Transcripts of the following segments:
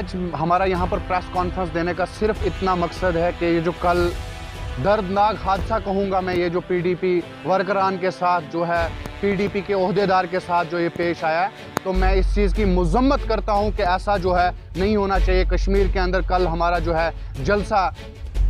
आज हमारा यहाँ पर प्रेस कॉन्फ्रेंस देने का सिर्फ इतना मकसद है कि ये जो कल दर्दनाक हादसा कहूँगा मैं, ये जो पीडीपी वर्करान के साथ जो है, पीडीपी के ओहदेदार के साथ जो ये पेश आया है, तो मैं इस चीज़ की मजम्मत करता हूँ कि ऐसा जो है नहीं होना चाहिए। कश्मीर के अंदर कल हमारा जो है जलसा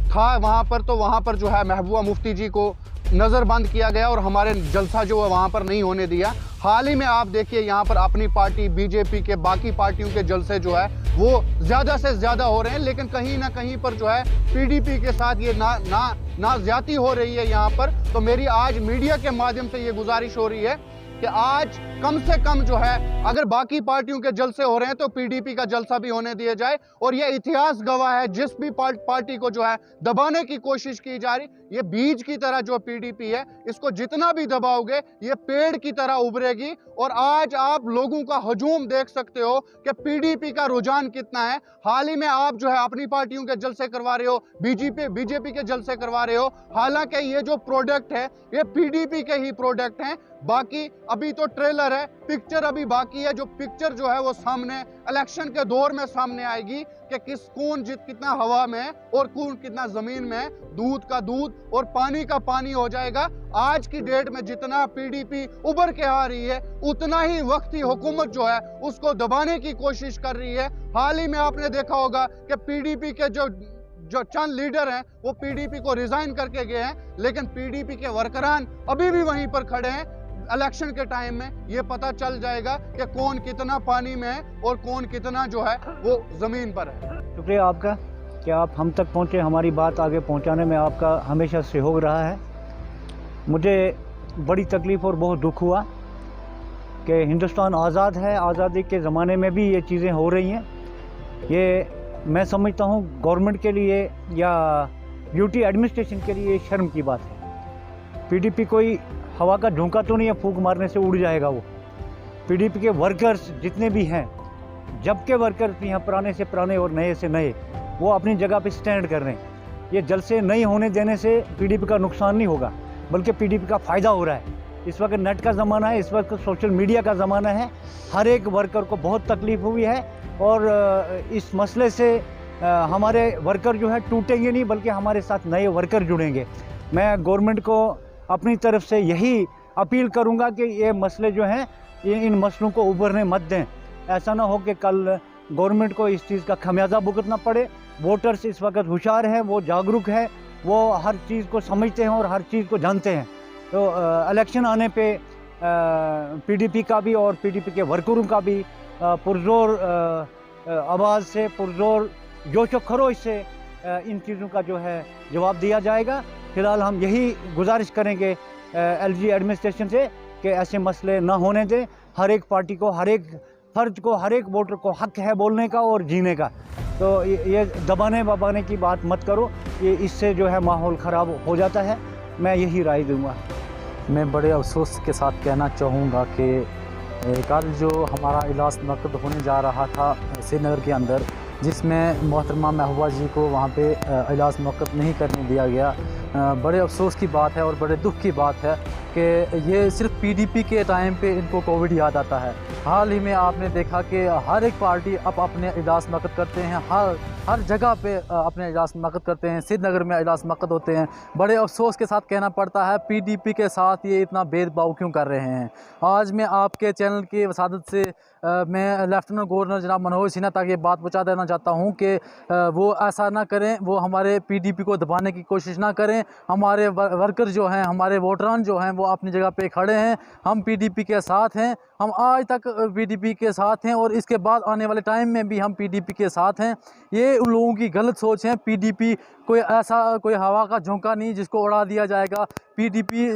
था वहाँ पर, तो वहाँ पर जो है महबूबा मुफ्ती जी को नज़रबंद किया गया और हमारे जलसा जो है वहाँ पर नहीं होने दिया। हाल ही में आप देखिए यहाँ पर अपनी पार्टी बीजेपी के बाकी पार्टियों के जलसे जो है वो ज़्यादा से ज़्यादा हो रहे हैं, लेकिन कहीं ना कहीं पर जो है पीडीपी के साथ ये ना ज्यादती हो रही है यहाँ पर। तो मेरी आज मीडिया के माध्यम से ये गुजारिश हो रही है कि आज कम से कम जो है अगर बाकी पार्टियों के जलसे हो रहे हैं तो पीडीपी का जलसा भी होने दिया जाए। और ये इतिहास गवाह है, जिस भी पार्टी को जो है दबाने की कोशिश की जा रही, ये बीज की तरह जो पीडीपी है, इसको जितना भी दबाओगे ये पेड़ की तरह उभरेगी। और आज आप लोगों का हजूम देख सकते हो कि पीडीपी का रुझान कितना है। हाल ही में आप जो है अपनी पार्टियों के जलसे करवा रहे हो, बीजेपी के जलसे करवा रहे हो, हालांकि ये जो प्रोडक्ट है ये पीडीपी के ही प्रोडक्ट हैं। बाकी अभी तो ट्रेलर है, पिक्चर अभी बाकी है। जो पिक्चर जो है वो सामने इलेक्शन के दौर में सामने आएगी कि कौन कितना हवा में और कौन कितना जमीन में, दूध का दूध और पानी का पानी हो जाएगा। आज की डेट में जितना पीडीपी उभर के आ रही है, उतना ही वक्ती हुकूमत जो है उसको दबाने की कोशिश कर रही है। हाल ही में आपने देखा होगा कि पीडीपी के जो चंद लीडर हैं वो पीडीपी को रिजाइन करके गए हैं, लेकिन पीडीपी के वर्करान अभी भी वहीं पर खड़े हैं। इलेक्शन के टाइम में ये पता चल जाएगा कि कौन कितना पानी में है और कौन कितना जो है वो जमीन पर है। शुक्रिया आपका कि आप हम तक पहुंचे, हमारी बात आगे पहुंचाने में आपका हमेशा सहयोग रहा है। मुझे बड़ी तकलीफ़ और बहुत दुख हुआ कि हिंदुस्तान आज़ाद है, आज़ादी के ज़माने में भी ये चीज़ें हो रही हैं। ये मैं समझता हूँ गवर्नमेंट के लिए या ड्यूटी एडमिनिस्ट्रेशन के लिए शर्म की बात है। पीडीपी कोई हवा का झोंका तो नहीं है, फूंक मारने से उड़ जाएगा वो। पीडीपी के वर्कर्स जितने भी हैं, जब के वर्कर्स भी हैं, पुराने से पुराने और नए से नए, वो अपनी जगह पे स्टैंड कर रहे हैं। ये जलसे नहीं होने देने से पीडीपी का नुकसान नहीं होगा, बल्कि पीडीपी का फ़ायदा हो रहा है। इस वक्त नेट का ज़माना है, इस वक्त सोशल मीडिया का ज़माना है। हर एक वर्कर को बहुत तकलीफ़ हुई है और इस मसले से हमारे वर्कर जो है टूटेंगे नहीं, बल्कि हमारे साथ नए वर्कर जुड़ेंगे। मैं गवर्नमेंट को अपनी तरफ से यही अपील करूंगा कि ये मसले जो हैं इन मसलों को उभरने मत दें। ऐसा ना हो कि कल गवर्नमेंट को इस चीज़ का खमियाजा भुगतना पड़े। वोटर्स इस वक्त होशियार हैं, वो जागरूक है, वो हर चीज़ को समझते हैं और हर चीज़ को जानते हैं। तो इलेक्शन आने पे पीडीपी का भी और पीडीपी के वर्करों का भी पुरजोर आवाज़ से, पुरजोर जोश व खरोश से इन चीज़ों का जो है जवाब दिया जाएगा। फ़िलहाल हम यही गुजारिश करेंगे एलजी एडमिनिस्ट्रेशन से कि ऐसे मसले ना होने दें। हर एक पार्टी को, हर एक फ़र्द को, हर एक वोटर को हक है बोलने का और जीने का। तो ये दबाने वबाने की बात मत करो, ये इससे जो है माहौल ख़राब हो जाता है। मैं यही राय दूँगा। मैं बड़े अफसोस के साथ कहना चाहूँगा कि कल जो हमारा इजलास मुनक़्क़द होने जा रहा था श्रीनगर के अंदर, जिसमें मोहतरमा महबूबा जी को वहाँ पे इजलास मुनक़्क़द नहीं करने दिया गया, बड़े अफसोस की बात है और बड़े दुख की बात है कि ये सिर्फ पीडीपी के टाइम पे इनको कोविड याद आता है। हाल ही में आपने देखा कि हर एक पार्टी अब अपने इजलास मुनक़्क़द करते हैं, हर जगह पे अपने इजलास मुनक़्क़द करते हैं। श्रीनगर में इजलास मुनक़्क़द होते हैं। बड़े अफसोस के साथ कहना पड़ता है पीडीपी के साथ ये इतना भेदभाव क्यों कर रहे हैं। आज मैं आपके चैनल की वसादत से मैं लेफ्टिनेंट गवर्नर जनाब मनोज सिन्हा तक ये बात पहुँचा देना चाहता हूँ कि वो ऐसा ना करें, वो हमारे पीडीपी को दबाने की कोशिश ना करें। हमारे वर्कर जो हैं, हमारे वोटरान जो हैं, वो अपनी जगह पे खड़े हैं। हम पीडीपी के साथ हैं, हम आज तक पीडीपी के साथ हैं और इसके बाद आने वाले टाइम में भी हम पीडीपी के साथ हैं। ये उन लोगों की गलत सोच है। पीडीपी कोई हवा का झोंका नहीं जिसको उड़ा दिया जाएगा। पीडीपी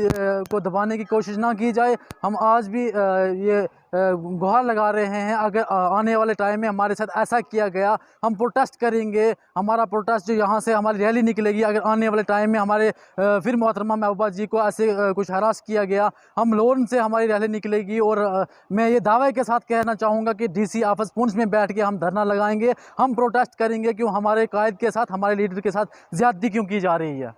को दबाने की कोशिश ना की जाए। हम आज भी ये गुहार लगा रहे हैं, अगर आने वाले टाइम में हमारे साथ ऐसा किया गया, हम प्रोटेस्ट करेंगे। हमारा प्रोटेस्ट जो यहाँ से हमारी रैली निकलेगी, अगर आने वाले टाइम में हमारे फिर मोहतरमा महबूबा जी को ऐसे कुछ हरास किया गया, हम लोन से हमारी रैली निकलेगी। और मैं ये दावे के साथ कहना चाहूँगा कि डीसी ऑफिस पुंछ में बैठ के हम धरना लगाएंगे, हम प्रोटेस्ट करेंगे क्यों हमारे कायद के साथ, हमारे लीडर के साथ ज़्यादती क्यों की जा रही है।